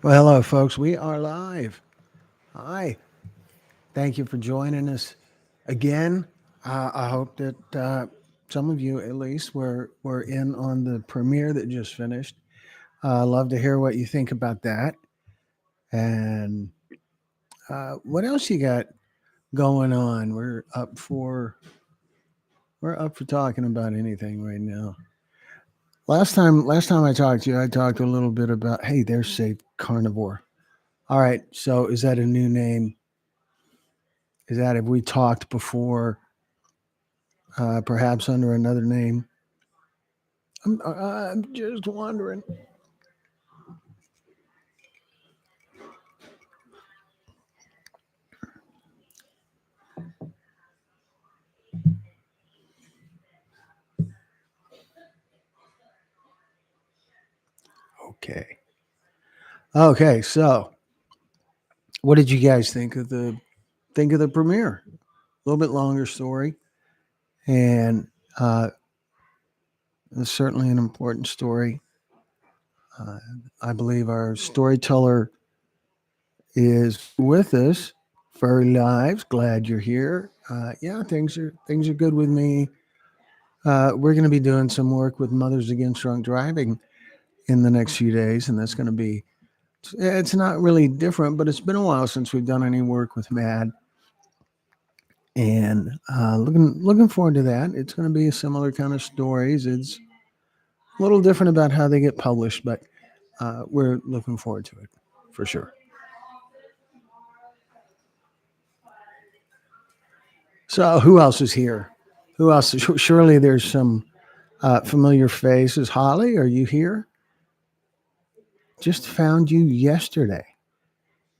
Well, hello, folks. We are live. Hi. Thank you for joining us again. I hope that some of you, at least, were in on the premiere that just finished. Love to hear what you think about that. And what else you got going on? We're up for talking about anything right now. Last time I talked to you, I talked a little bit about hey, there's Safe Carnivore. All right, so is that a new name? Is that have we talked before, perhaps under another name? I'm just wondering. Okay. Okay. So, what did you guys think of the premiere? A little bit longer story, and uh, it's certainly an important story. Uh, I believe our storyteller is with us. Furry Lives, glad you're here. Yeah, things are good with me. We're going to be doing some work with Mothers Against Drunk Driving in the next few days, and that's going to be. It's not really different, but it's been a while since we've done any work with Mad, and looking forward to that. It's going to be a similar kind of stories. It's a little different about how they get published, but we're looking forward to it for sure. So, who else is here? Who else? Surely there's some familiar faces. Holly, are you here? Just found you yesterday.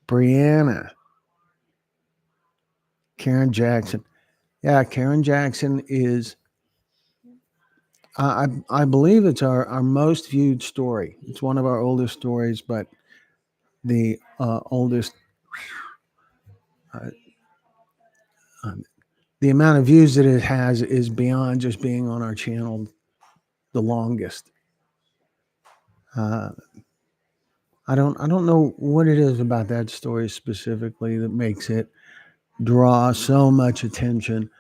Brianna, Karen Jackson. Yeah, Karen Jackson is I believe it's our most viewed story. It's one of our oldest stories, but the oldest, uh, um, the amount of views that it has is beyond just being on our channel the longest. Uh, I don't know what it is about that story specifically that makes it draw so much attention,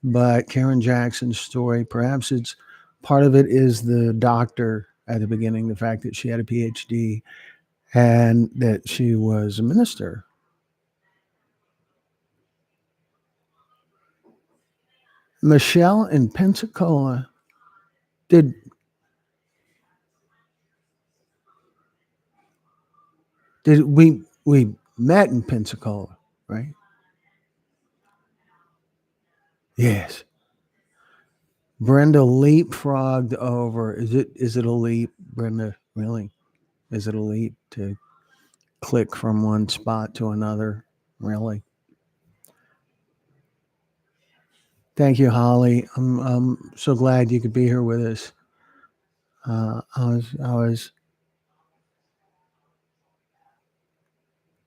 but Karen Jackson's story, perhaps it's part of it is the doctor at the beginning, the fact that she had a PhD and that she was a minister. Michelle in Pensacola. Did did we met in Pensacola, right? Yes. Brenda leapfrogged over. Is it a leap, Brenda? Really? Is it a leap to click from one spot to another? Really? Thank you, Holly. I'm so glad you could be here with us. I was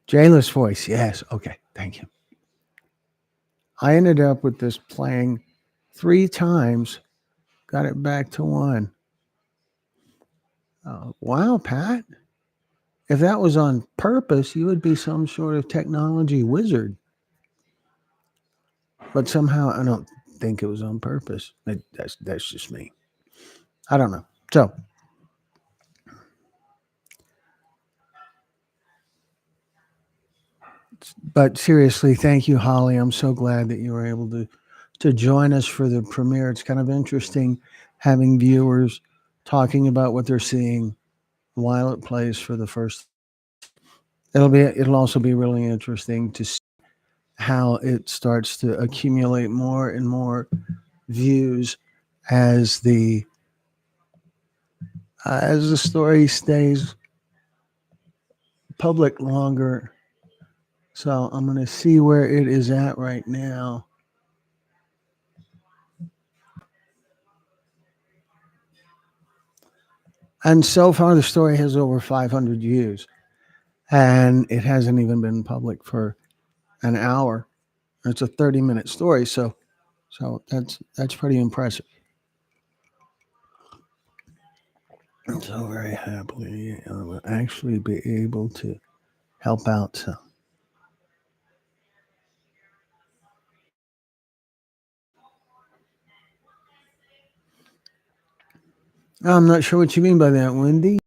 Jayla's voice. Yes. Okay. Thank you. I ended up with this playing 3 times. Got it back to one. Wow, Pat. If that was on purpose, you would be some sort of technology wizard. But somehow I don't think it was on purpose. That's just me. I don't know. So, but seriously, thank you, Holly. I'm so glad that you were able to join us for the premiere. It's kind of interesting having viewers talking about what they're seeing while it plays for the first. It'll also be really interesting to see how it starts to accumulate more and more views as the story stays public longer. So I'm going to see where it is at right now. And so far, the story has over 500 views, and it hasn't even been public for an hour. It's a 30-minute story, so that's pretty impressive. So very happily, I will actually be able to. help out. So. I'm not sure what you mean by that, Wendy.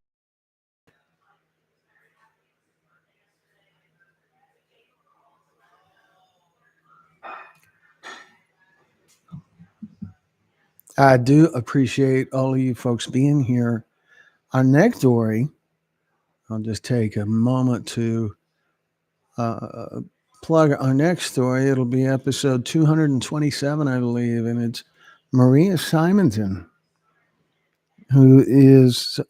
I do appreciate all of you folks being here. Our next story, I'll just take a moment to uh, plug our next story. It'll be episode 227, I believe, and it's Maria Simonton, who is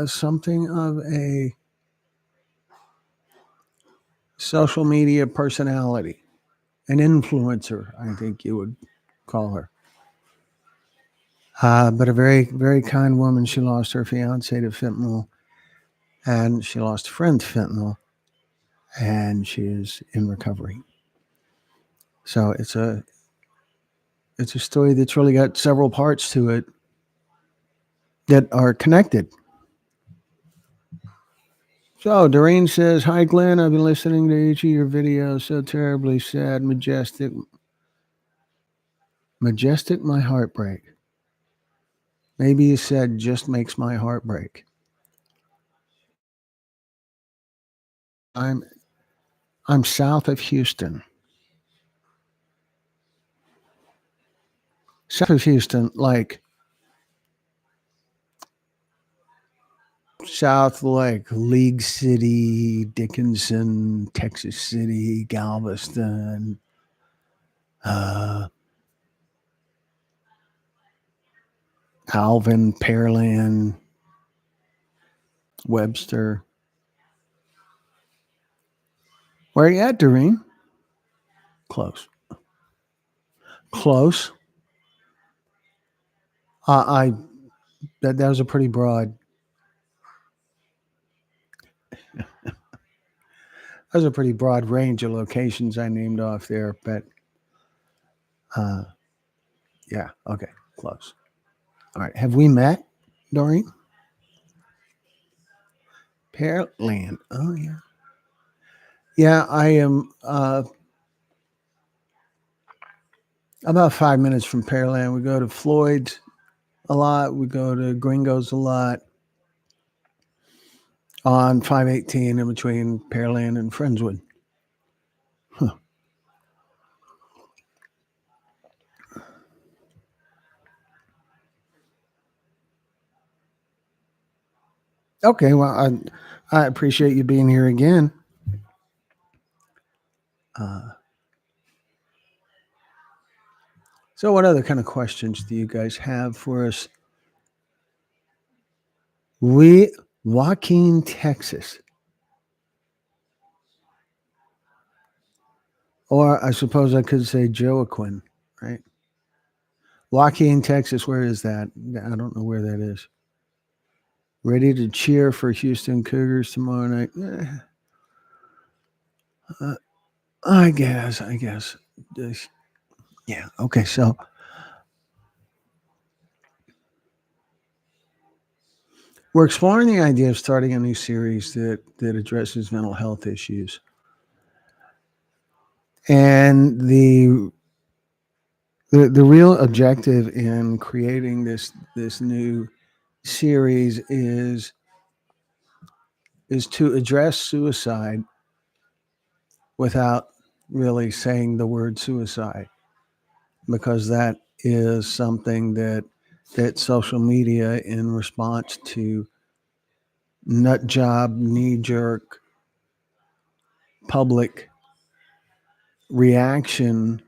something of a social media personality, an influencer, I think you would call her. But a very, very kind woman. She lost her fiance to fentanyl, and she lost a friend to fentanyl, and she is in recovery. So it's a story that's really got several parts to it that are connected. So Doreen says, "Hi Glenn, I've been listening to each of your videos. So terribly sad, majestic, my heartbreak. Maybe you said just makes my heart break. I'm south of Houston. South of Houston, like south, like League City, Dickinson, Texas City, Galveston, Alvin, Pearland, Webster. Where are you at, Doreen? Close. Close. I that was a pretty broad. That was a pretty broad range of locations I named off there, but yeah, okay, close. All right, have we met, Doreen? Pearland. Oh yeah, yeah. I am about 5 minutes from Pearland. We go to Floyd's a lot. We go to Gringos a lot. On 518 in between Pearland and Friendswood. Huh. Okay, well, I appreciate you being here again. So, what other kind of questions do you guys have for us? Joaquin, Texas. Or I suppose I could say Joaquin, right? Joaquin, Texas, where is that? I don't know where that is. Ready to cheer for Houston Cougars tomorrow night? I guess. Yeah, okay, so we're exploring the idea of starting a new series that addresses mental health issues. And the real objective in creating this new series is to address suicide without really saying the word suicide, because that is something that social media, in response to nut job, knee jerk public reaction,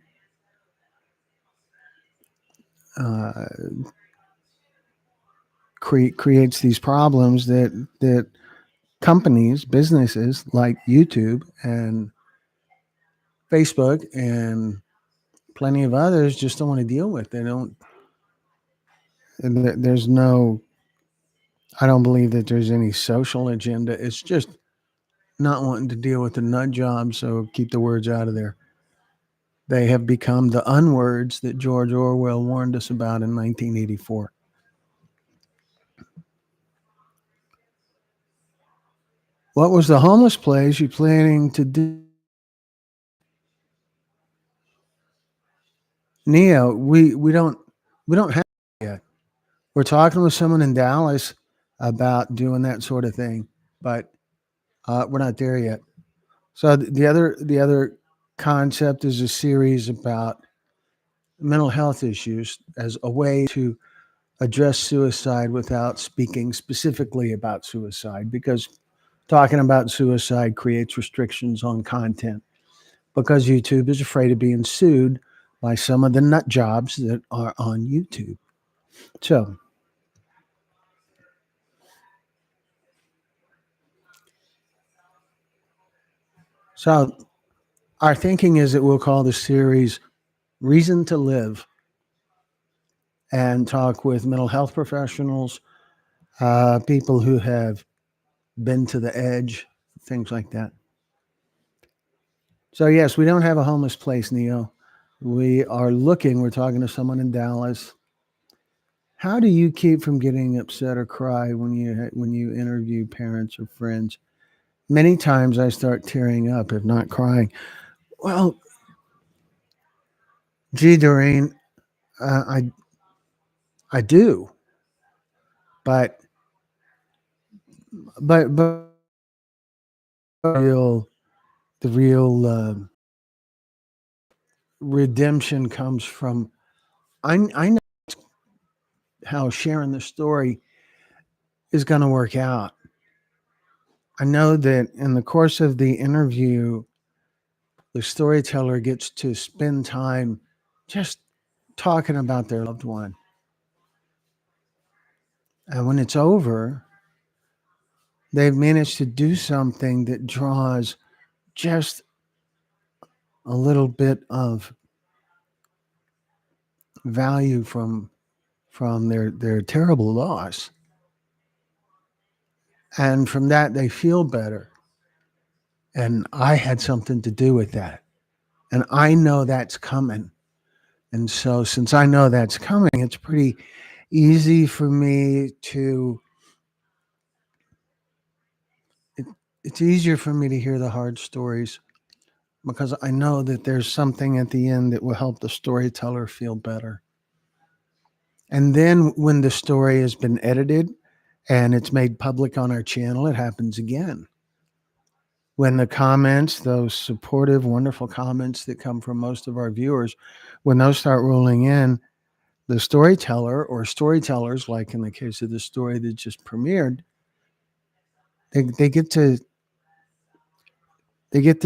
uh, creates these problems that companies, businesses like YouTube and Facebook and plenty of others just don't want to deal with. They don't. And there's no. I don't believe that there's any social agenda. It's just not wanting to deal with the nut job, so keep the words out of there. They have become the unwords that George Orwell warned us about in 1984. What was the homeless place you planning to do? Neo, we don't have it yet. We're talking with someone in Dallas about doing that sort of thing, but we're not there yet. So the other concept is a series about mental health issues as a way to address suicide without speaking specifically about suicide, because talking about suicide creates restrictions on content, because YouTube is afraid of being sued by some of the nut jobs that are on YouTube. So our thinking is that we'll call the series Reason to Live, and talk with mental health professionals, people who have been to the edge, things like that. So, yes, we don't have a homeless place, Neo. We are looking, we're talking to someone in Dallas. How do you keep from getting upset or cry when you interview parents or friends? Many times I start tearing up, if not crying. Well, gee, Doreen, I do, but but real the real redemption comes from I know how sharing the story is going to work out. I know that in the course of the interview, the storyteller gets to spend time just talking about their loved one. And when it's over, they've managed to do something that draws just a little bit of value from their terrible loss. And from that they feel better. And I had something to do with that. And I know that's coming. And so since I know that's coming, it's pretty easy for me to it, it's easier for me to hear the hard stories, because I know that there's something at the end that will help the storyteller feel better. And then when the story has been edited and it's made public on our channel, it happens again. When the comments, those supportive, wonderful comments that come from most of our viewers, when those start rolling in, the storyteller or storytellers, like in the case of the story that just premiered, they get to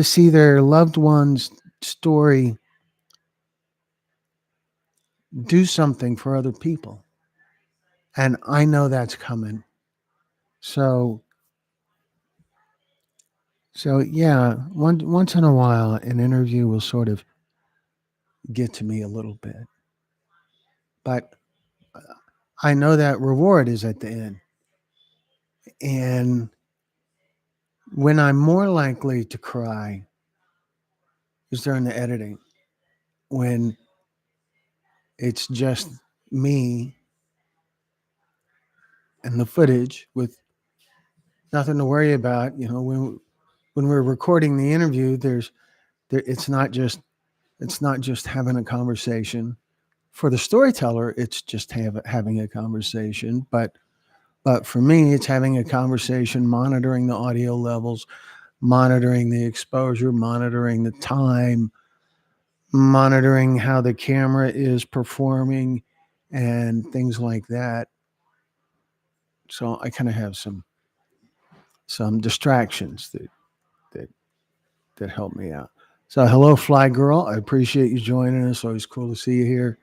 see their loved one's story do something for other people. And I know that's coming. So yeah, once in a while an interview will sort of get to me a little bit. But I know that reward is at the end. And when I'm more likely to cry is during the editing, when it's just me and the footage with nothing to worry about. When we're recording the interview, it's not just having a conversation. For the storyteller, it's just having a conversation. But for me, it's having a conversation, monitoring the audio levels, monitoring the exposure, monitoring the time, monitoring how the camera is performing, and things like that. So I kind of have some distractions that that help me out. So hello, Fly Girl. I appreciate you joining us. Always cool to see you here.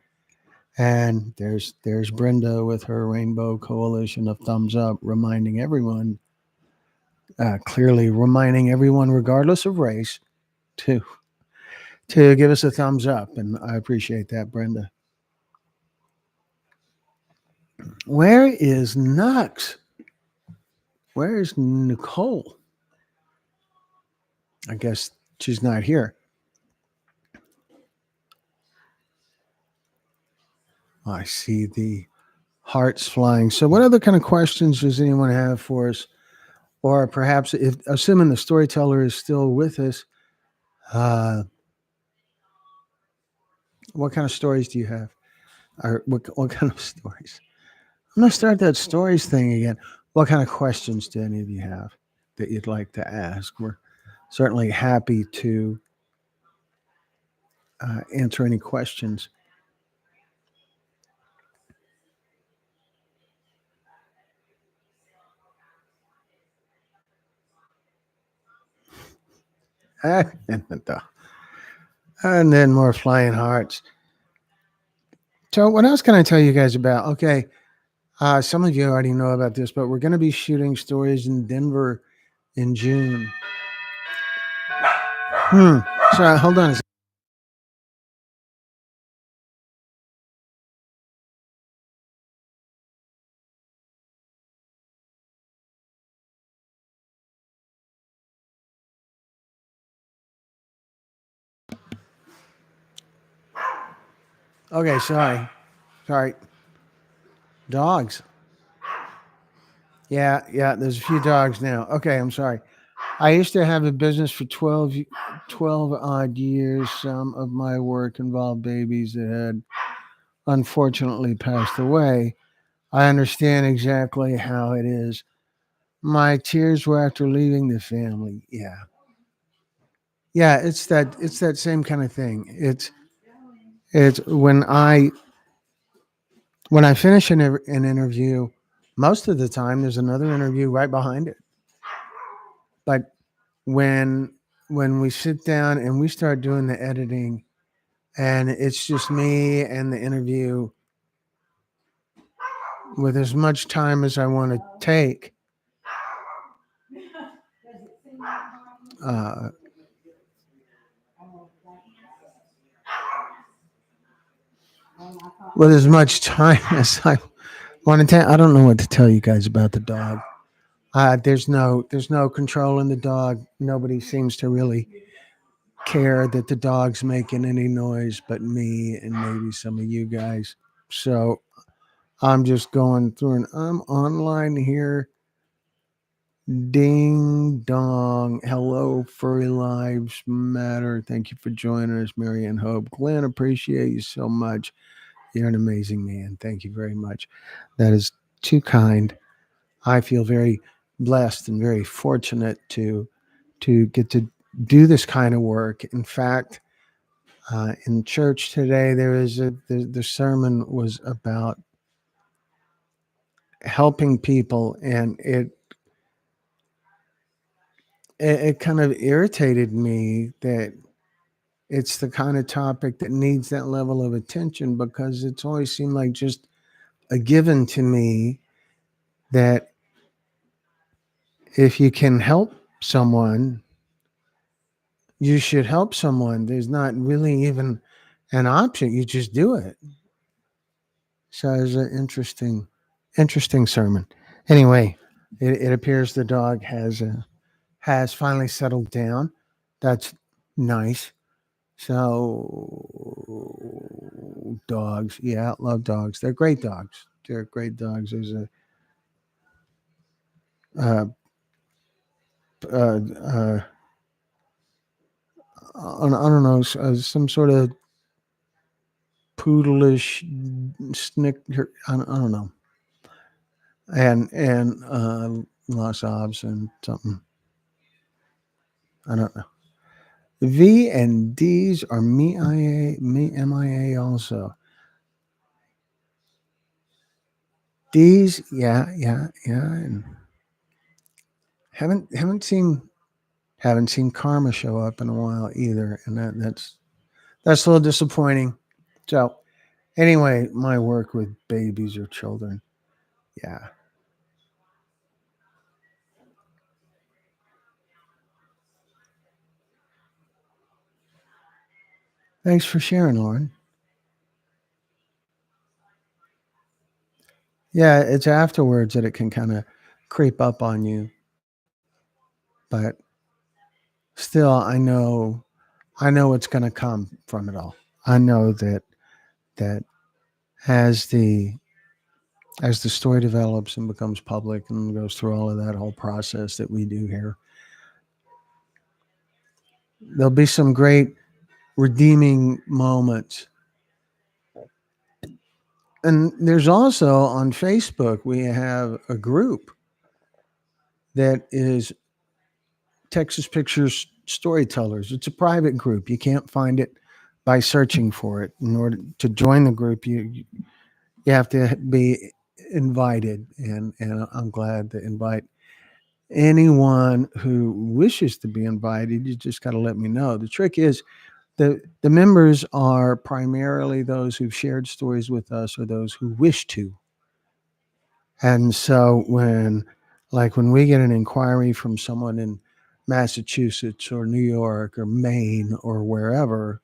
And there's Brenda with her Rainbow Coalition of thumbs up, reminding everyone, clearly reminding everyone, regardless of race, to give us a thumbs up. And I appreciate that, Brenda. Where is Nux? Where is Nicole? I guess she's not here. I see the hearts flying. So, what other kind of questions does anyone have for us Or perhaps, if assuming the storyteller is still with us, uh, what kind of stories do you have? Or what kind of stories? I'm going to start that stories thing again. What kind of questions do any of you have that you'd like to ask? We're certainly happy to answer any questions. And then more flying hearts. So, what else can I tell you guys about? Okay, some of you already know about this, but we're going to be shooting stories in Denver in June. Sorry, hold on. Okay, sorry. Dogs. Yeah. There's a few dogs now. Okay, I'm sorry. I used to have a business for 12 odd years. Some of my work involved babies that had unfortunately passed away. I understand exactly how it is. My tears were after leaving the family. Yeah, it's that same kind of thing. It's when I finish an interview, most of the time there's another interview right behind it. But when when we sit down and we start doing the editing, and it's just me and the interview with as much time as I want to take, uh, with as much time as I want to take. I don't know what to tell you guys about the dog. There's no control in the dog. Nobody seems to really care that the dog's making any noise but me and maybe some of you guys. So I'm just going through, and I'm online here. Ding dong. Hello, Furry Lives Matter. Thank you for joining us, Marianne Hope. Glenn, appreciate you so much. You're an amazing man. Thank you very much. That is too kind. I feel very blessed and very fortunate to get to do this kind of work. In fact, in church today, the sermon was about helping people, and it kind of irritated me that it's the kind of topic that needs that level of attention, because it's always seemed like just a given to me that if you can help someone, you should help someone. There's not really even an option. You just do it. So it's an interesting sermon. Anyway, it appears the dog has finally settled down. That's nice. So dogs, yeah, love dogs. They're great dogs. They're great dogs. There's a uh, uh, uh, I don't know, some sort of poodleish snicker. I don't know, and Los Obs and something. I don't know. V and D's are me MIA also. D's, yeah. And haven't seen Karma show up in a while either, and that's a little disappointing. So anyway, my work with babies or children, yeah. Thanks for sharing, Lauren. Yeah, it's afterwards that it can kind of creep up on you, but still, I know what's going to come from it all. I know that as the as the story develops and becomes public and goes through all of that whole process that we do here. There'll be some great redeeming moments. And there's also on Facebook, we have a group that is Texas Pictures Storytellers. It's a private group. You can't find it by searching for it. In order to join the group, you have to be invited, and I'm glad to invite anyone who wishes to be invited. You just got to let me know. The trick is the members are primarily those who've shared stories with us or those who wish to. And so when we get an inquiry from someone in Massachusetts or New York or Maine or wherever,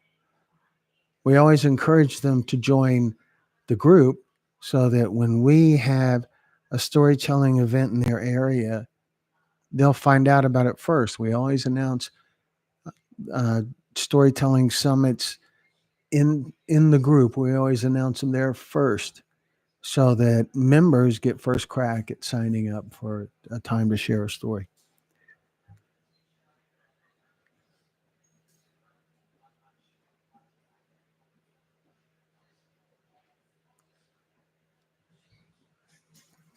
we always encourage them to join the group so that when we have a storytelling event in their area, they'll find out about it first. We always announce uh, storytelling summits in the group. We always announce them there first so that members get first crack at signing up for a time to share a story.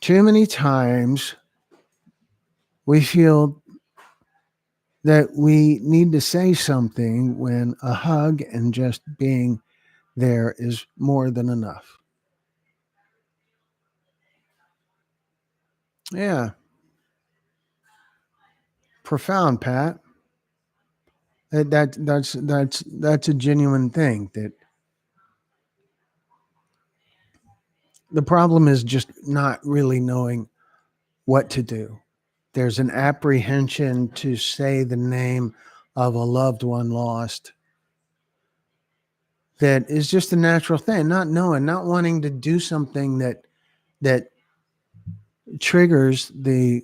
Too many times we feel that we need to say something when a hug and just being there is more than enough. Yeah, profound, Pat. That's a genuine thing. That the problem is just not really knowing what to do. There's an apprehension to say the name of a loved one lost that is just a natural thing, not knowing, not wanting to do something that triggers the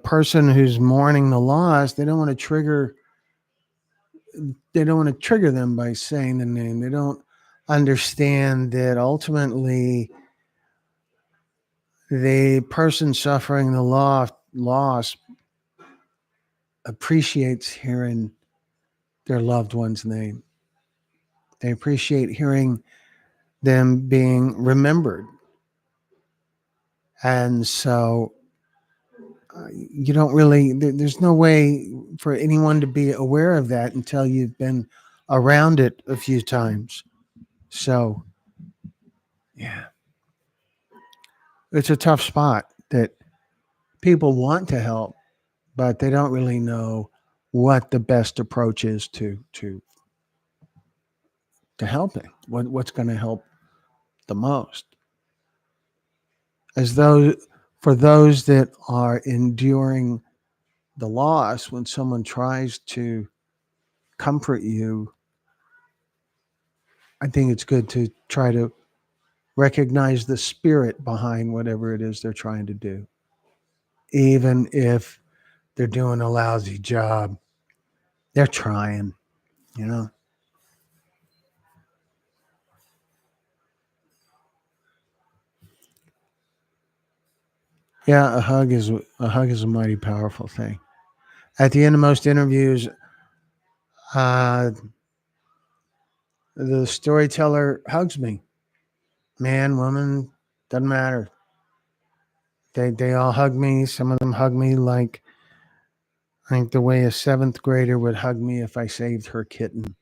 person who's mourning the loss. They don't want to trigger them by saying the name. They don't understand that ultimately the person suffering the loss appreciates hearing their loved one's name. They appreciate hearing them being remembered. And so you don't really, there's no way for anyone to be aware of that until you've been around it a few times. So, yeah, it's a tough spot that people want to help, but they don't really know what the best approach is to helping. What's going to help the most? As though for those that are enduring the loss, when someone tries to comfort you, I think it's good to try to recognize the spirit behind whatever it is they're trying to do. Even if they're doing a lousy job, they're trying, you know? Yeah, a hug is a mighty powerful thing. At the end of most interviews, uh, the storyteller hugs me. Man, woman, doesn't matter. They all hug me. Some of them hug me like I think the way a seventh grader would hug me if I saved her kitten.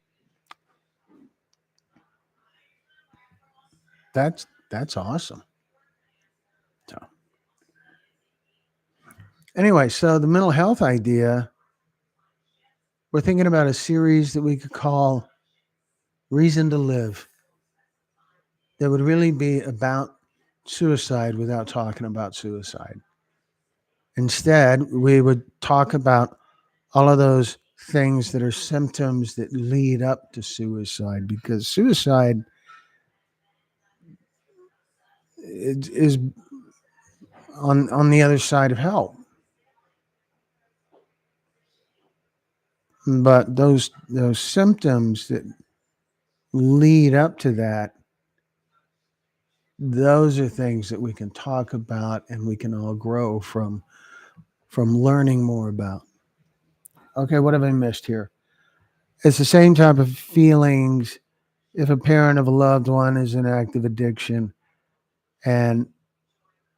That's awesome. So anyway, so the mental health idea, we're thinking about a series that we could call Reason to Live that would really be about suicide without talking about suicide. Instead, we would talk about all of those things that are symptoms that lead up to suicide because suicide is on the other side of help. But those symptoms that lead up to that those are things that we can talk about and we can all grow from learning more about. Okay, what have I missed here? It's the same type of feelings if a parent of a loved one is in active addiction and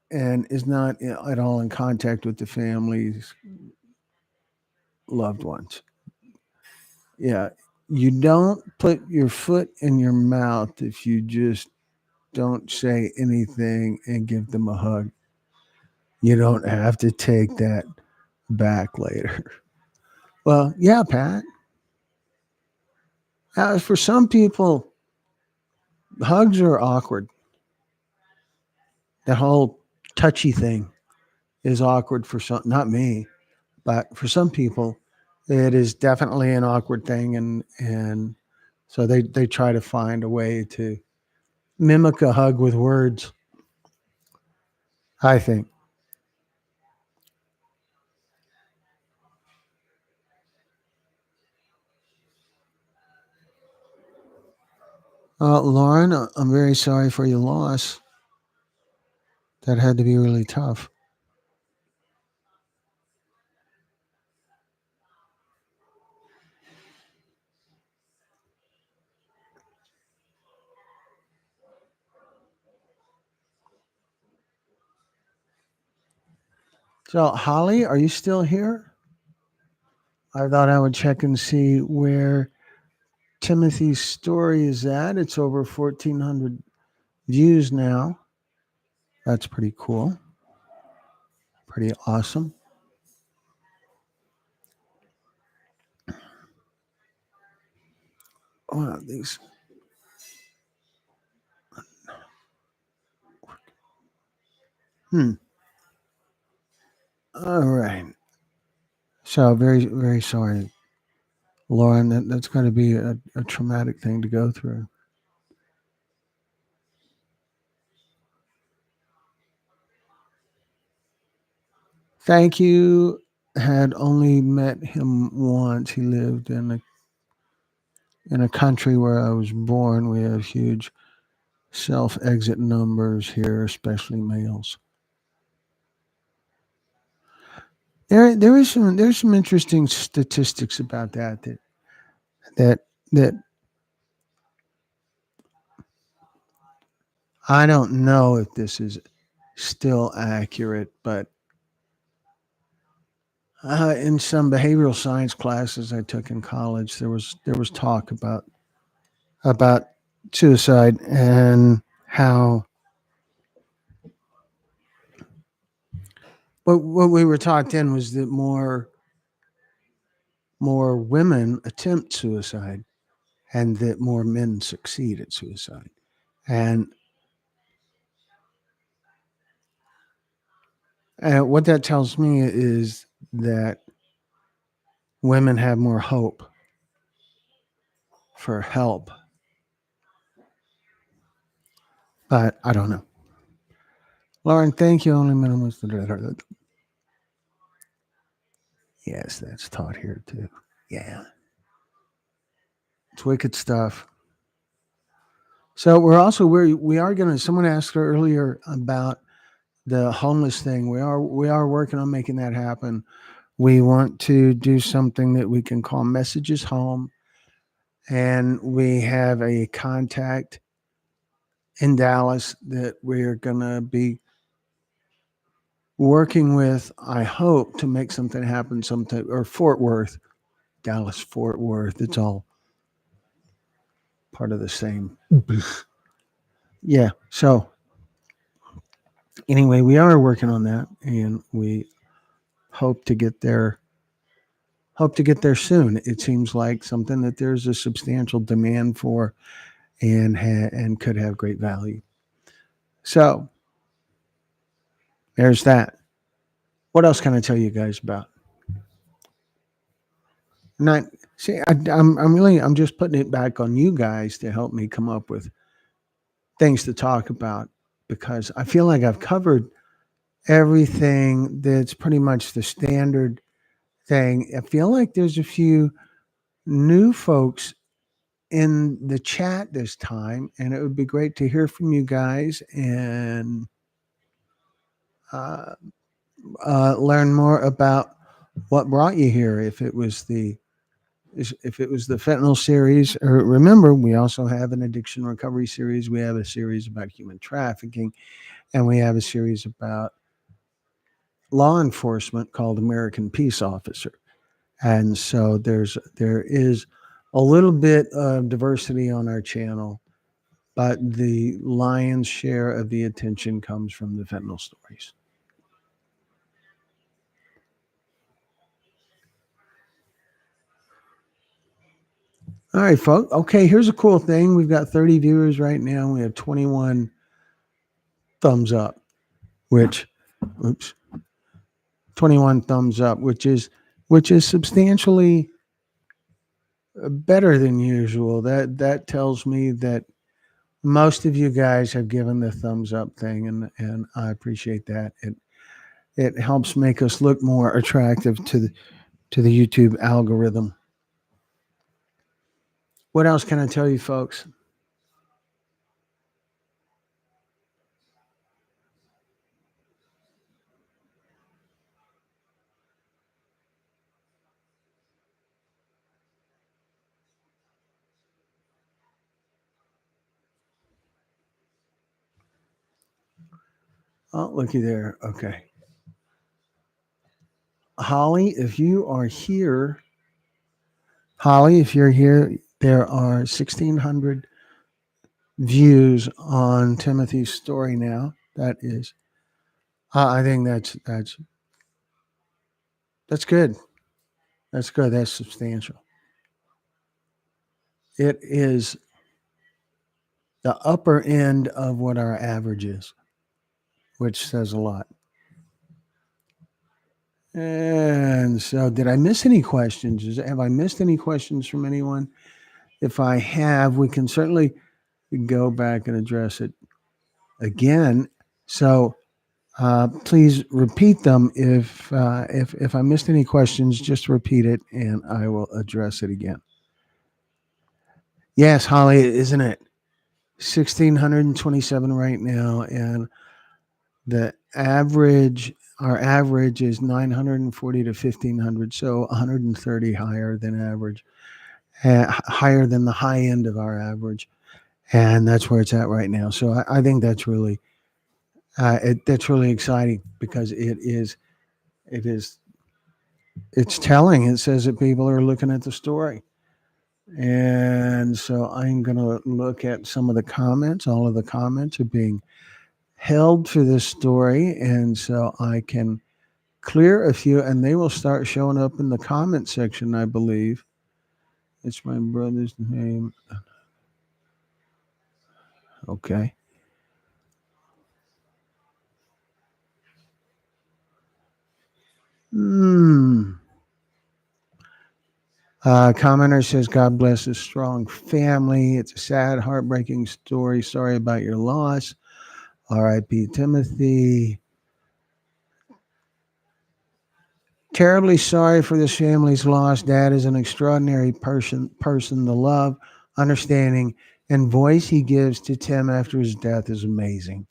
is not at all in contact with the family's loved ones. Yeah, you don't put your foot in your mouth if you just don't say anything and give them a hug. You don't have to take that back later. Well, yeah, Pat. For some people, hugs are awkward. That whole touchy thing is awkward for some, not me, but for some people, it is definitely an awkward thing, and so they try to find a way to mimic a hug with words. I think. Lauren, I'm very sorry for your loss. That had to be really tough. So, Holly, are you still here? I thought I would check and see where Timothy's story is at. It's over 1,400 views now. That's pretty cool. Pretty awesome. Wow, these. Hmm. All right. So very, very sorry, Lauren. That's going to be a traumatic thing to go through. Thank you. Had only met him once. He lived in a country where I was born. We have huge self exit numbers here, especially males. There's some interesting statistics about that that I don't know if this is still accurate, but in some behavioral science classes I took in college, there was talk about suicide and how what we were taught then was that more women attempt suicide and that more men succeed at suicide. And what that tells me is that women have more hope for help, but I don't know. Lauren, thank you. Only minimum. Yes, that's taught here too. Yeah, it's wicked stuff. So we are gonna. Someone asked earlier about the homeless thing. We are working on making that happen. We want to do something that we can call messages home, and we have a contact in Dallas that we're gonna be working with. I hope to make something happen sometime, or Fort Worth, Dallas, Fort Worth. It's all part of the same. Yeah. So anyway, we are working on that, and we hope to get there. Hope to get there soon. It seems like something that there's a substantial demand for, and could have great value. So there's that. What else can I tell you guys about? Not see. I'm just putting it back on you guys to help me come up with things to talk about, because I feel like I've covered everything that's pretty much the standard thing. I feel like there's a few new folks in the chat this time, and it would be great to hear from you guys and uh, learn more about what brought you here. If it was the fentanyl series, or remember, we also have an addiction recovery series. We have a series about human trafficking, and we have a series about law enforcement called American Peace Officer. And so there is a little bit of diversity on our channel, but the lion's share of the attention comes from the fentanyl stories. All right, folks. Okay, here's a cool thing. We've got 30 viewers right now. We have 21 thumbs up, which, oops, 21 thumbs up, which is substantially better than usual. That tells me that most of you guys have given the thumbs up thing, and I appreciate that. It helps make us look more attractive to the YouTube algorithm. What else can I tell you, folks? Oh, looky there. Okay. Holly, if you are here, there are 1,600 views on Timothy's story now. That is, I think that's good. That's good. That's substantial. It is the upper end of what our average is, which says a lot. And so, did I miss any questions? Have I missed any questions from anyone? If I have, we can certainly go back and address it again. So, please repeat them. If I missed any questions, just repeat it, and I will address it again. Yes, Holly, isn't it 1,627 right now, and the average, our average is 940 to 1,500, so 130 higher than average, higher than the high end of our average, and that's where it's at right now. So I think that's really that's really exciting, because it's telling. It says that people are looking at the story. And so I'm going to look at some of the comments. All of the comments are being held for this story, and so I can clear a few, and they will start showing up in the comment section, I believe. It's my brother's name. Okay. Commenter says, God bless his strong family. It's a sad, heartbreaking story. Sorry about your loss. R.I.P. Timothy. Terribly sorry for this family's loss. Dad is an extraordinary person to love, understanding, and voice he gives to Tim after his death is amazing.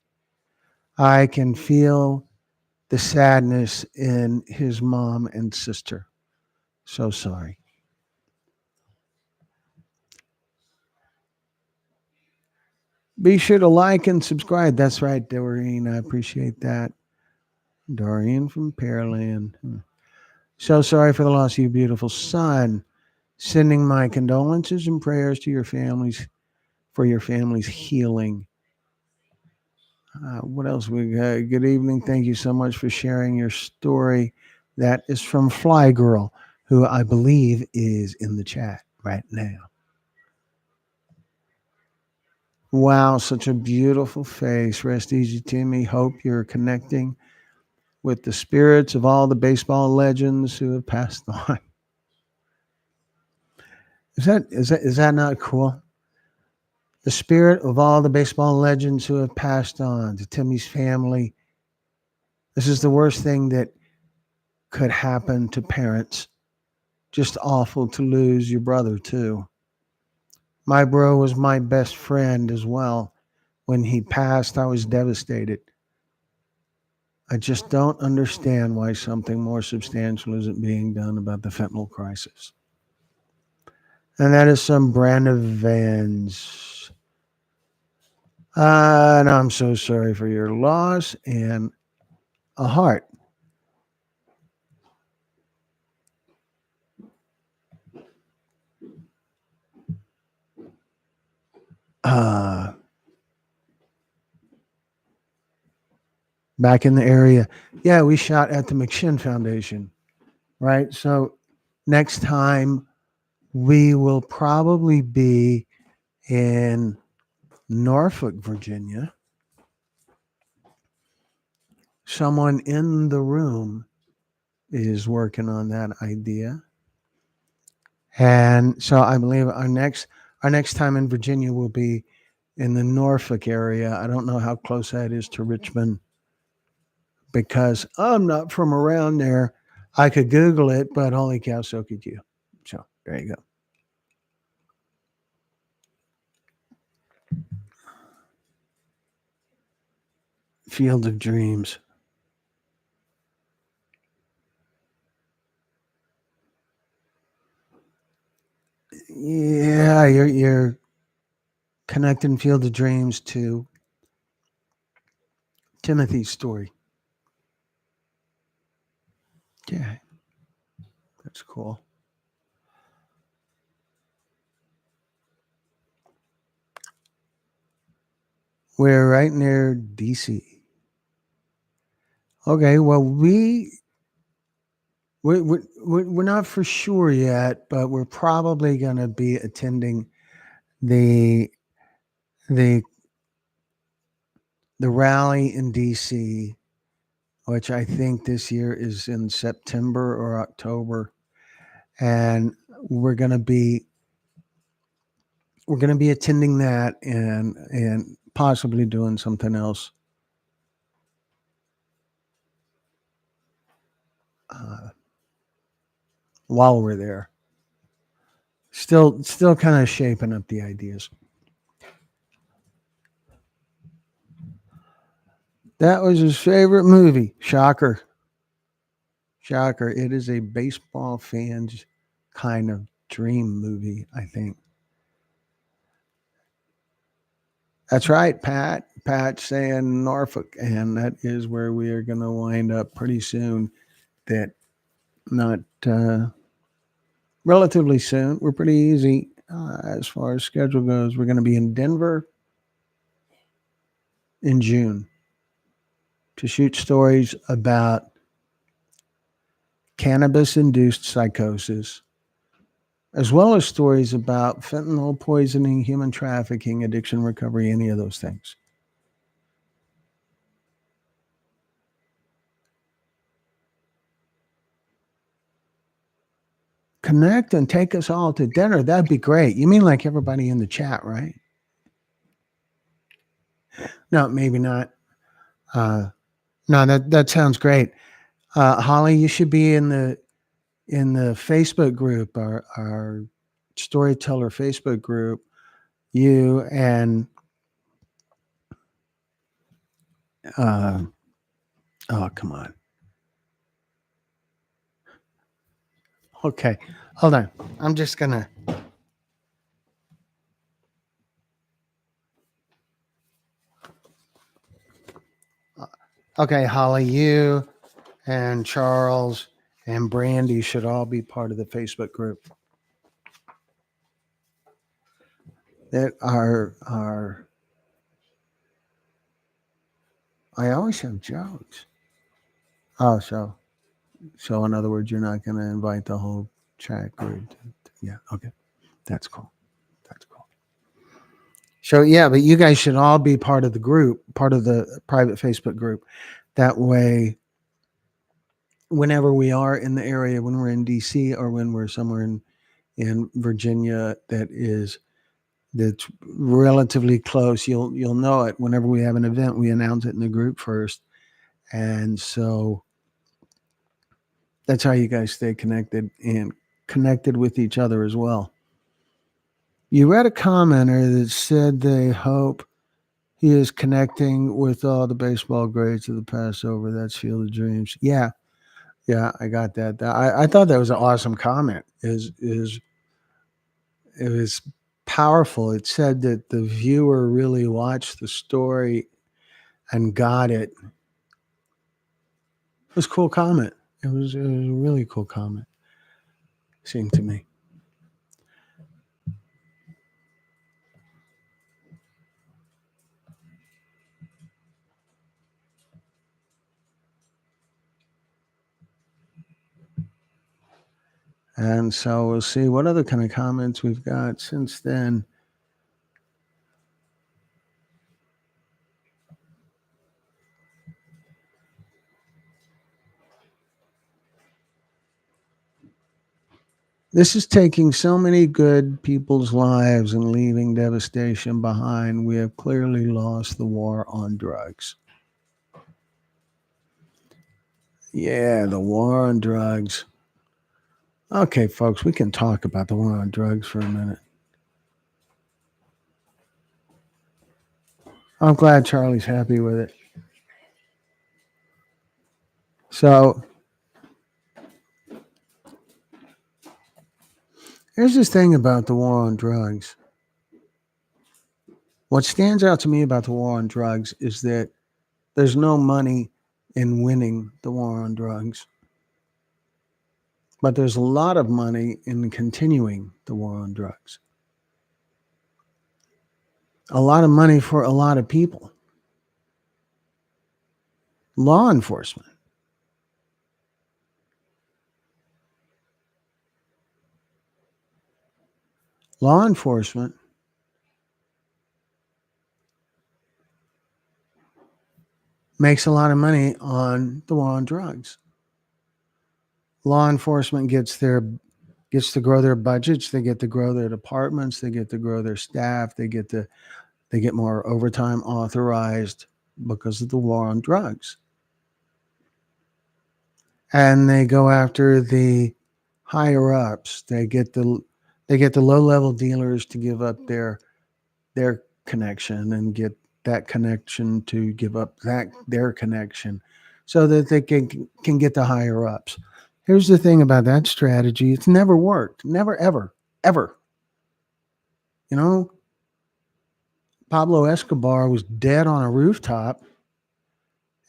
I can feel the sadness in his mom and sister. So sorry. Be sure to like and subscribe. That's right, Doreen. I appreciate that. Doreen from Pearland. So sorry for the loss of your beautiful son. Sending my condolences and prayers to your families for your family's healing. What else we got? Good evening. Thank you so much for sharing your story. That is from Fly Girl, who I believe is in the chat right now. Wow, such a beautiful face. Rest easy, Timmy. Hope you're connecting with the spirits of all the baseball legends who have passed on. Is that not cool? The spirit of all the baseball legends who have passed on, to Timmy's family. This is the worst thing that could happen to parents. Just awful to lose your brother too. My bro was my best friend as well. When he passed, I was devastated. I just don't understand why something more substantial isn't being done about the fentanyl crisis. And that is some Brandon Vans. And I'm so sorry for your loss and a heart. Uh, Back in the area. Yeah, we shot at the McShin Foundation, right? So next time we will probably be in Norfolk, Virginia. Someone in the room is working on that idea. And so I believe our next time in Virginia will be in the Norfolk area. I don't know how close that is to Richmond because I'm not from around there. I could Google it, but holy cow, so could you. So there you go. Field of Dreams. Yeah, you're connecting Field of Dreams to Timothy's story. Yeah, that's cool. We're right near DC. Okay, well we're not for sure yet, but we're probably going to be attending the the the rally in DC, which I think this year is in September or October, and we're going to be we're going to be attending that and possibly doing something else uh, while we're there. Still kind of shaping up the ideas. That was his favorite movie. Shocker. Shocker. It is a baseball fan's kind of dream movie, I think. That's right, Pat. Pat saying Norfolk, and that is where we are going to wind up pretty soon. That not relatively soon. We're pretty easy as far as schedule goes. We're going to be in Denver in June to shoot stories about cannabis induced psychosis, as well as stories about fentanyl poisoning, human trafficking, addiction recovery, any of those things. Connect and take us all to dinner. That'd be great. You mean like everybody in the chat, right? No, maybe not. Uh, no, that sounds great. Holly, you should be in the Facebook group, our storyteller Facebook group. You and uh, oh, come on. Okay, hold on. I'm just gonna. Okay, Holly, you and Charles and Brandy should all be part of the Facebook group. That are I always have jokes. Oh, so in other words, you're not going to invite the whole chat group. Yeah, okay, that's cool. That's cool. So yeah, but you guys should all be part of the group, part of the private Facebook group. That way, whenever we are in the area, when we're in DC or when we're somewhere in Virginia that's relatively close, you'll know it. Whenever we have an event, we announce it in the group first, and so that's how you guys stay connected and connected with each other as well. You read a commenter that said they hope he is connecting with all the baseball greats of the Passover. That's Field of Dreams. Yeah, yeah, I got that. I thought that was an awesome comment. Is it was powerful. It said that the viewer really watched the story and got it. It was a cool comment. It was a really cool comment. Seemed to me. And so we'll see what other kind of comments we've got since then. This is taking so many good people's lives and leaving devastation behind. We have clearly lost the war on drugs. Yeah, the war on drugs. Okay, folks, we can talk about the war on drugs for a minute. I'm glad Charlie's happy with it. So here's this thing about the war on drugs. What stands out to me about the war on drugs is that there's no money in winning the war on drugs, but there's a lot of money in continuing the war on drugs. A lot of money for a lot of people. Law enforcement. Law enforcement makes a lot of money on the war on drugs. Law enforcement gets to grow their budgets, they get to grow their departments, they get to grow their staff, they get more overtime authorized because of the war on drugs. And they go after the higher ups. They get the low level dealers to give up their connection and get that connection to give up their connection so that they can get the higher ups. Here's the thing about that strategy. It's never worked. Never, ever, ever. You know, Pablo Escobar was dead on a rooftop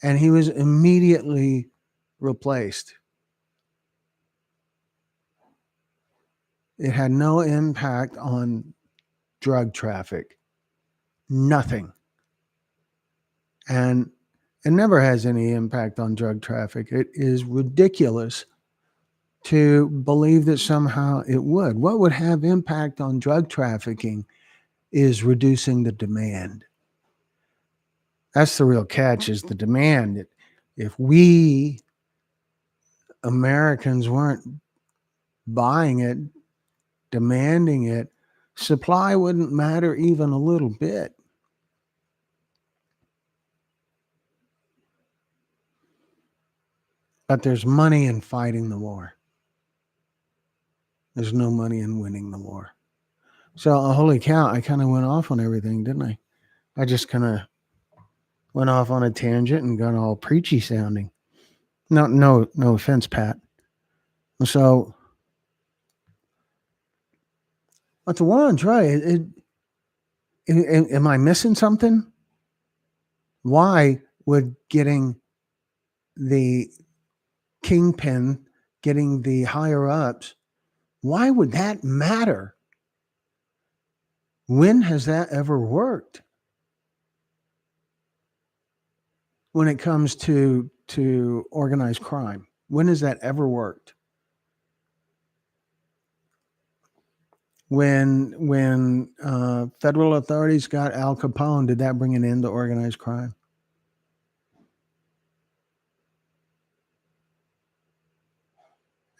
and he was immediately replaced. It had no impact on drug traffic. Nothing. And it never has any impact on drug traffic. It is ridiculous to believe that somehow it would. What would have impact on drug trafficking is reducing the demand. That's the real catch, is the demand. If we Americans weren't buying it, demanding it, supply wouldn't matter even a little bit. But there's money in fighting the war. There's no money in winning the war. So, holy cow, I kind of went off on everything, didn't I? I just kind of went off on a tangent and got all preachy sounding. No offense, Pat. So, but the war on drugs, am I missing something? Why would getting the kingpin, getting the higher ups, why would that matter? When has that ever worked? When it comes to organized crime, when has that ever worked? When federal authorities got Al Capone, did that bring an end to organized crime?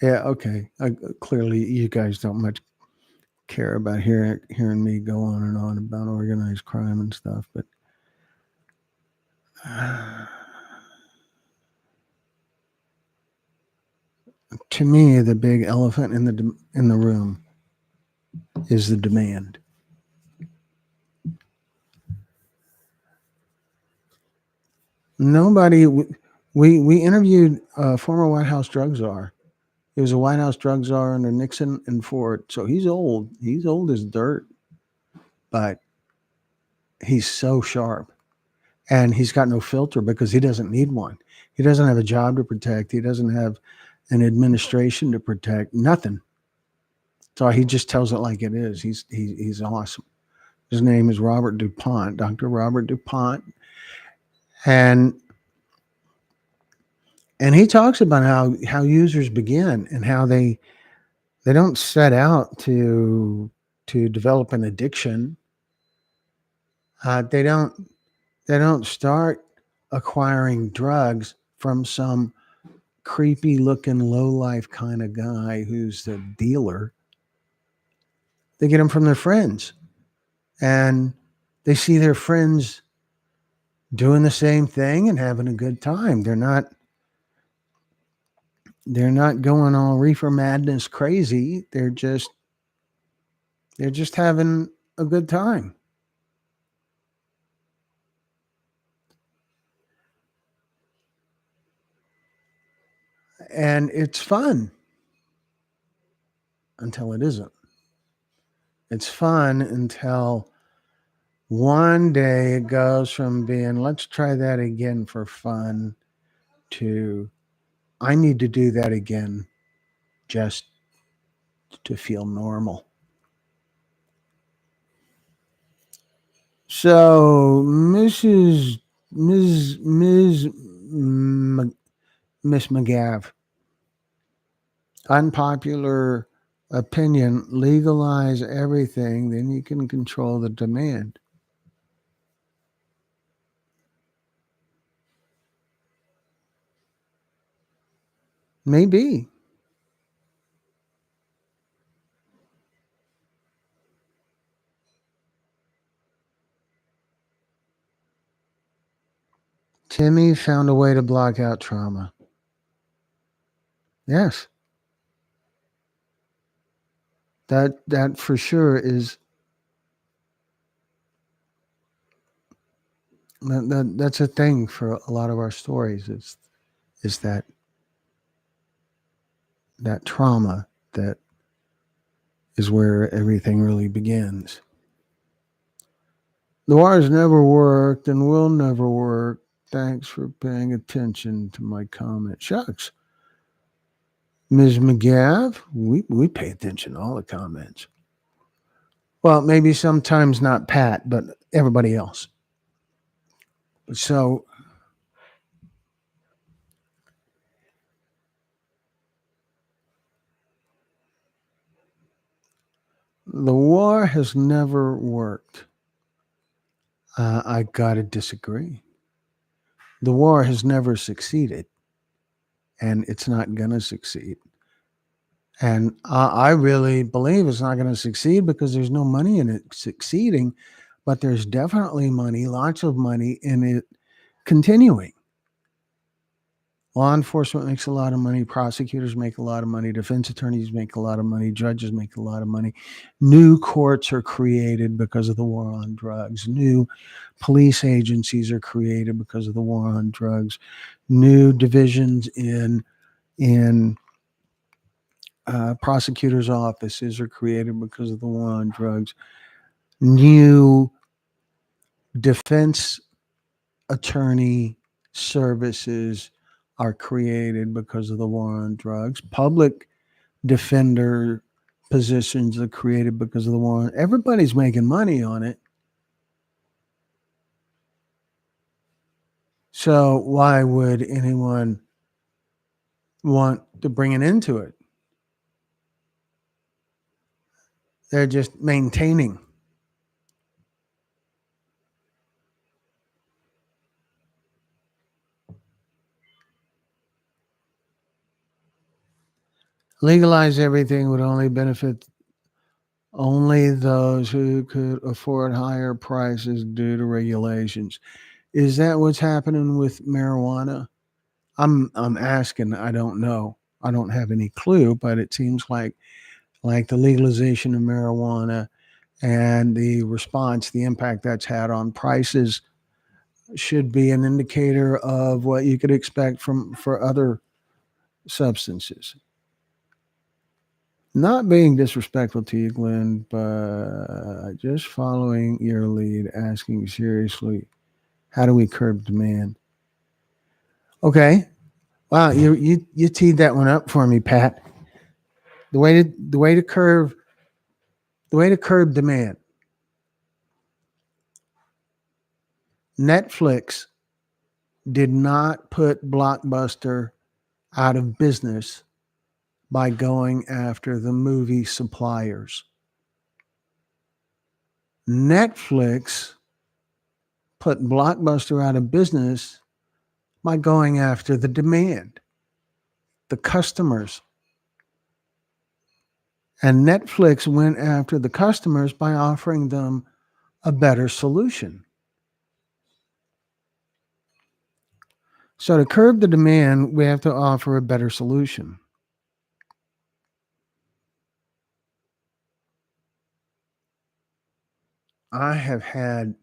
Yeah, okay. Clearly, you guys don't much care about hearing me go on and on about organized crime and stuff, but to me, the big elephant in the room is the demand. Nobody. We interviewed a former White House drug czar. He was a White House drug czar under Nixon and Ford. So he's old. He's old as dirt, but he's so sharp. And he's got no filter because he doesn't need one. He doesn't have a job to protect. He doesn't have an administration to protect. Nothing. So he just tells it like it is. He's awesome. His name is Robert DuPont, Dr. Robert DuPont, and he talks about how users begin and how they don't set out to develop an addiction. They don't start acquiring drugs from some creepy looking low life kind of guy who's the dealer. They get them from their friends, and they see their friends doing the same thing and having a good time. They're not going all reefer madness crazy. They're just having a good time. And it's fun until it isn't. It's fun until one day it goes from being, let's try that again for fun, to, I need to do that again just to feel normal. So, Ms. Miss McGav, unpopular opinion: legalize everything, then you can control the demand. Maybe. Timmy found a way to block out trauma. Yes, that for sure is that's a thing for a lot of our stories. Is that trauma that is where everything really begins. The wires never worked and will never work. Thanks for paying attention to my comment. Shucks. Ms. McGav, we pay attention to all the comments. Well, maybe sometimes not Pat, but everybody else. So the war has never worked. I got to disagree. The war has never succeeded, and it's not going to succeed. And I really believe it's not going to succeed because there's no money in it succeeding, but there's definitely money, lots of money in it continuing. Law enforcement makes a lot of money, prosecutors make a lot of money, defense attorneys make a lot of money, judges make a lot of money. New courts are created because of the war on drugs. New police agencies are created because of the war on drugs. New divisions in prosecutors' offices are created because of the war on drugs. New defense attorney services are created because of the war on drugs. Public defender positions are created because of the war. Everybody's making money on it. So why would anyone want to bring an end to it? They're just maintaining. Legalize everything would only benefit only those who could afford higher prices due to regulations. Is that what's happening with marijuana? I'm asking. I don't know. I don't have any clue, but it seems like the legalization of marijuana and the response, the impact that's had on prices should be an indicator of what you could expect from for other substances. Not being disrespectful to you, Glenn, but just following your lead, asking seriously, how do we curb demand? Okay. Wow, you teed that one up for me, Pat. The way to curb demand. Netflix did not put Blockbuster out of business by going after the movie suppliers. Netflix put Blockbuster out of business by going after the demand, the customers. And Netflix went after the customers by offering them a better solution. So to curb the demand, we have to offer a better solution. I have had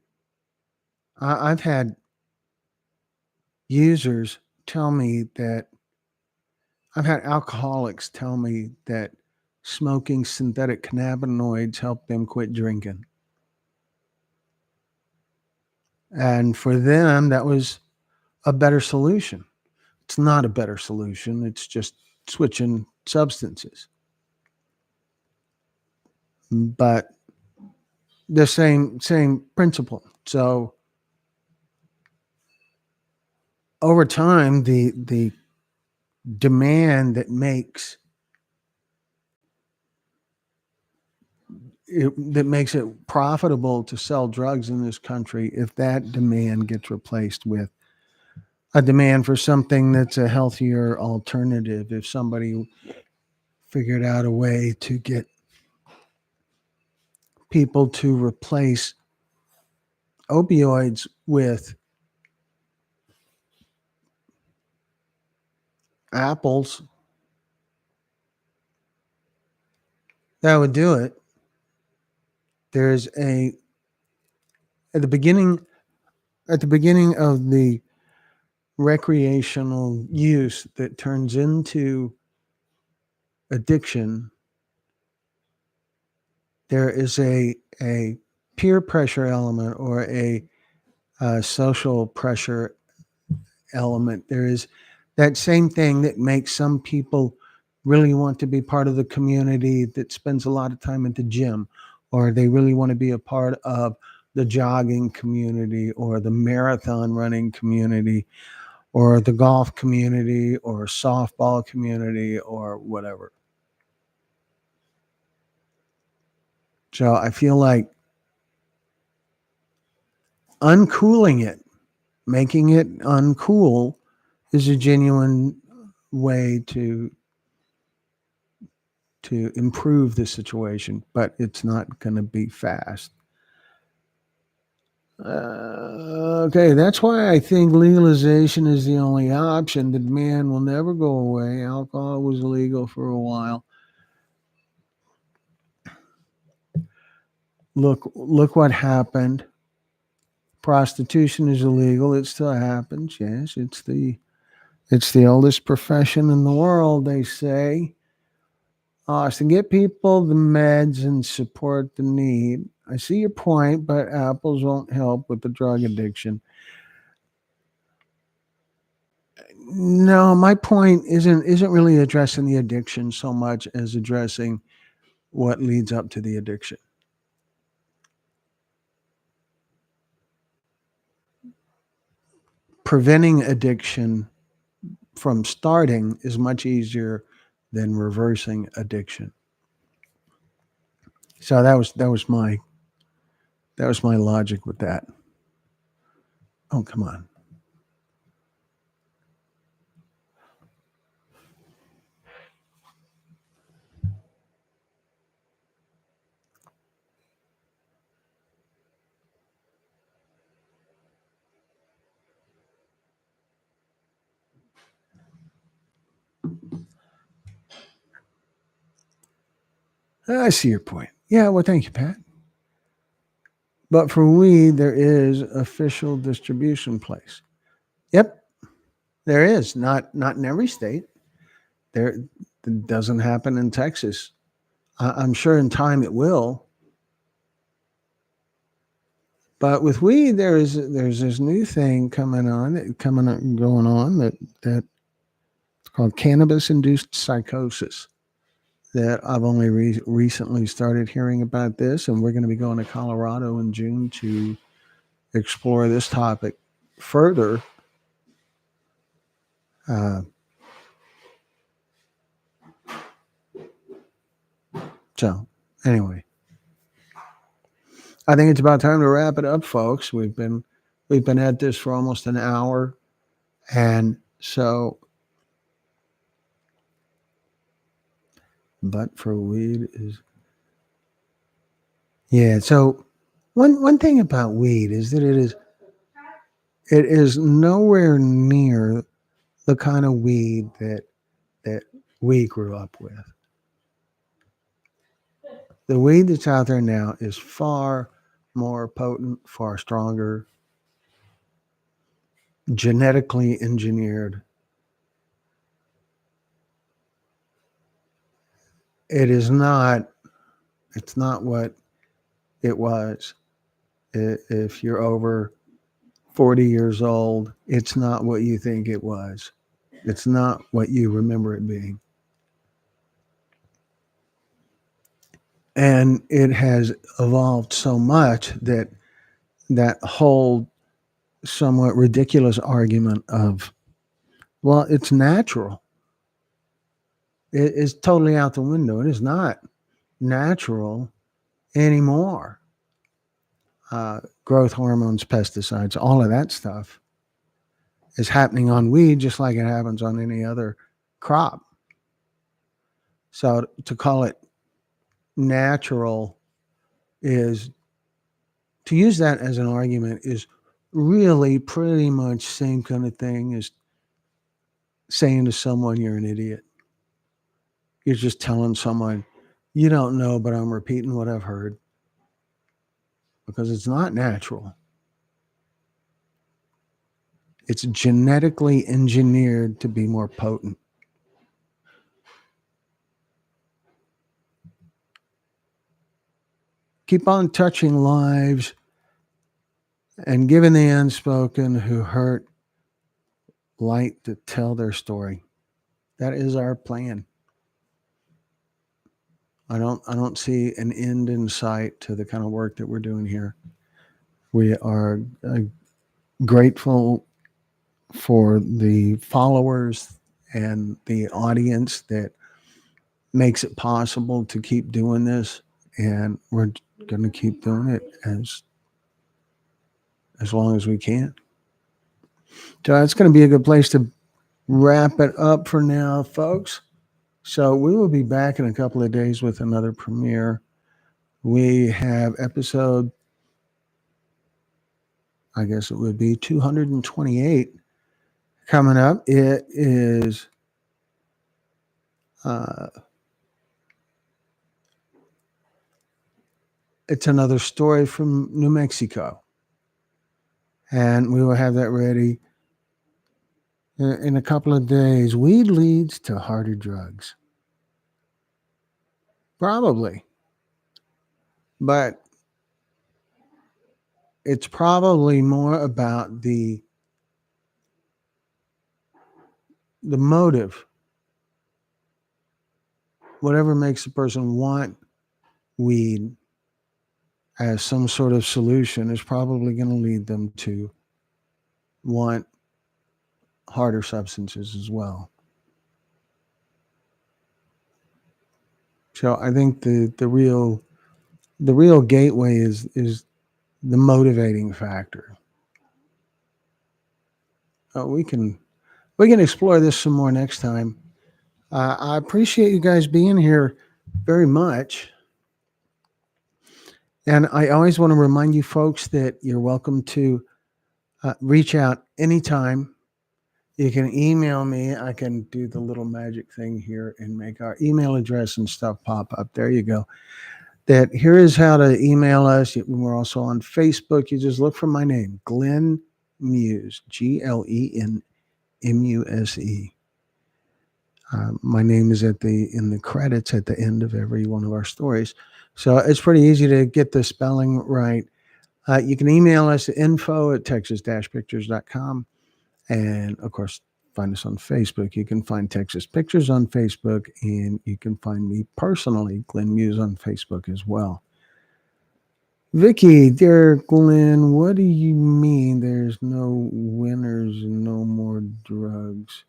I've had users tell me that I've had alcoholics tell me that smoking synthetic cannabinoids helped them quit drinking. And for them, that was a better solution. It's not a better solution. It's just switching substances. But the same principle. So over time, the demand that makes it profitable to sell drugs in this country, if that demand gets replaced with a demand for something that's a healthier alternative, if somebody figured out a way to get people to replace opioids with apples, that would do it. There's a at the beginning at the beginning of the recreational use that turns into addiction, there is a peer pressure element or a social pressure element. There is that same thing that makes some people really want to be part of the community that spends a lot of time at the gym, or they really want to be a part of the jogging community or the marathon running community or the golf community or softball community or whatever. So I feel like uncooling it, making it uncool, is a genuine way to improve the situation, but it's not going to be fast. Okay, that's why I think legalization is the only option. The demand will never go away. Alcohol was illegal for a while. Look what happened. Prostitution is illegal. It still happens. Yes, it's the oldest profession in the world. They say. It's to get people the meds and support the need. I see your point, but apples won't help with the drug addiction. No, my point isn't really addressing the addiction so much as addressing what leads up to the addiction. Preventing addiction from starting is much easier than reversing addiction. So that was my logic with that. Oh, come on. I see your point. Yeah, well, thank you, Pat. But for weed, there is official distribution place. Yep, there is. Not in every state. There it doesn't happen in Texas. I'm sure in time it will. But with weed, there's this new thing going on that it's called cannabis-induced psychosis. That I've only recently started hearing about this, and we're going to be going to Colorado in June to explore this topic further. Uh, so, anyway, I think it's about time to wrap it up, folks. We've been at this for almost an hour, and so, but for weed is yeah. So, one thing about weed is that it is nowhere near the kind of weed that we grew up with. The weed that's out there now is far more potent, far stronger, genetically engineered. It is not. It's not what it was. If you're over 40 years old, it's not what you think it was. It's not what you remember it being. And it has evolved so much that whole somewhat ridiculous argument of, well, it's natural. It is totally out the window. It is not natural anymore. Growth hormones, pesticides, all of that stuff is happening on weed just like it happens on any other crop. So to call it natural is to use that as an argument is really pretty much same kind of thing as saying to someone you're an idiot. You're just telling someone you don't know, but I'm repeating what I've heard because it's not natural. It's genetically engineered to be more potent. Keep on touching lives and giving the unspoken who hurt light to tell their story. That is our plan. I don't see an end in sight to the kind of work that we're doing here. We are grateful for the followers and the audience that makes it possible to keep doing this, and we're going to keep doing it as long as we can. So that's going to be a good place to wrap it up for now, folks. So we will be back in a couple of days with another premiere. We have episode, I guess it would be 228 coming up. It is it's another story from New Mexico, and we will have that ready in a couple of days. Weed leads to harder drugs, probably, but it's probably more about the motive, whatever makes a person want weed as some sort of solution is probably going to lead them to want harder substances as well. So I think the real gateway is the motivating factor. We can explore this some more next time. I appreciate you guys being here very much. And I always want to remind you folks that you're welcome to reach out anytime. You can email me. I can do the little magic thing here and make our email address and stuff pop up. There you go. that here is how to email us. We're also on Facebook. You just look for my name, Glenn Muse, GlenMuse. My name is in the credits at the end of every one of our stories. So it's pretty easy to get the spelling right. You can email us at info@texas-pictures.com. And of course, find us on Facebook. You can find Texas Pictures on Facebook, and you can find me personally, Glenn Muse, on Facebook as well. Vicky, dear Glenn, what do you mean there's no winners and no more drugs?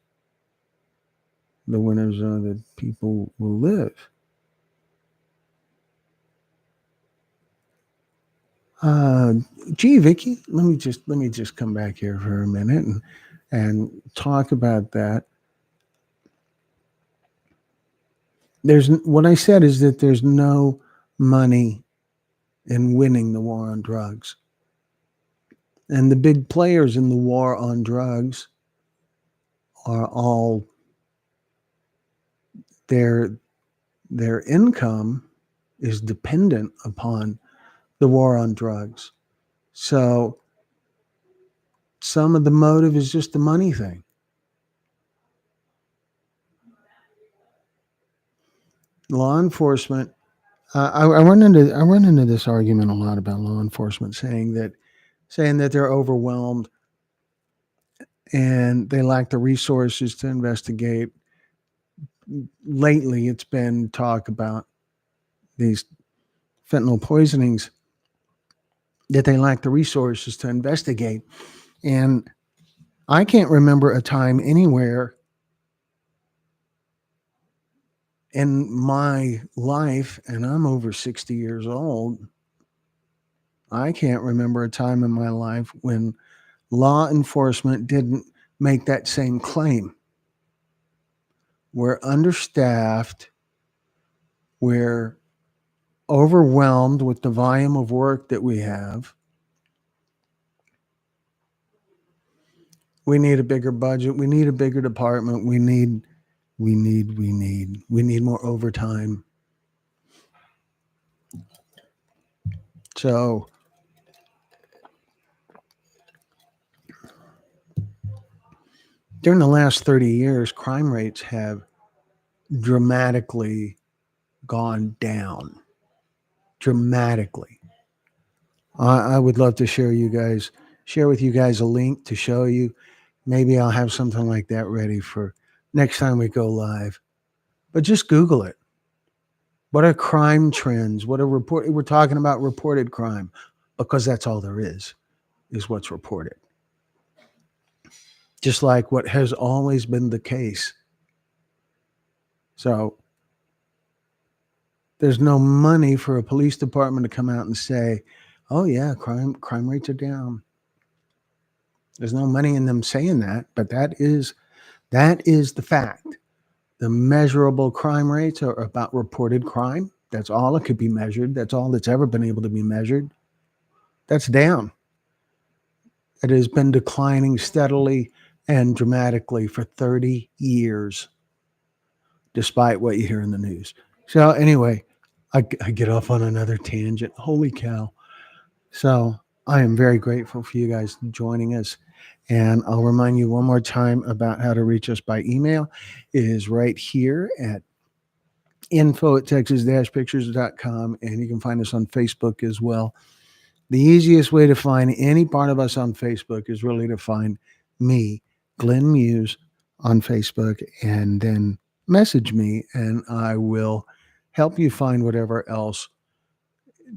The winners are that people will live. Uh, Gee, Vicky, let me just come back here for a minute and talk about that. There's what I said is that there's no money in winning the war on drugs, and the big players in the war on drugs are all their their income is dependent upon the war on drugs. So some of the motive is just the money thing. Law enforcement. I run into this argument a lot about law enforcement saying that they're overwhelmed and they lack the resources to investigate. Lately, it's been talk about these fentanyl poisonings that they lack the resources to investigate. And I can't remember a time anywhere in my life, and I'm over 60 years old, I can't remember a time in my life when law enforcement didn't make that same claim. We're understaffed, we're overwhelmed with the volume of work that we have. We need a bigger budget, we need a bigger department, we need more overtime. So during the last 30 years, crime rates have dramatically gone down. Dramatically. I would love to share with you guys a link to show you. Maybe I'll have something like that ready for next time we go live. But just Google it. What are crime trends? What are report? We're talking about reported crime because that's all there is what's reported. Just like what has always been the case. So there's no money for a police department to come out and say, "Oh yeah, crime rates are down." There's no money in them saying that, but that is the fact. The measurable crime rates are about reported crime. That's all it could be measured. That's all that's ever been able to be measured. That's down. It has been declining steadily and dramatically for 30 years, despite what you hear in the news. So, anyway, I get off on another tangent. Holy cow. So, I am very grateful for you guys joining us. And I'll remind you one more time about how to reach us by email. It is right here at info@texas-pictures.com. And you can find us on Facebook as well. The easiest way to find any part of us on Facebook is really to find me, Glenn Muse, on Facebook, and then message me, and I will help you find whatever else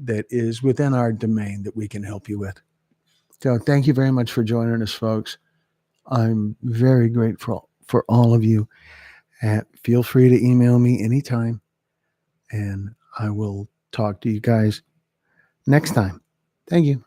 that is within our domain that we can help you with. So thank you very much for joining us, folks. I'm very grateful for all of you. Feel free to email me anytime, and I will talk to you guys next time. Thank you.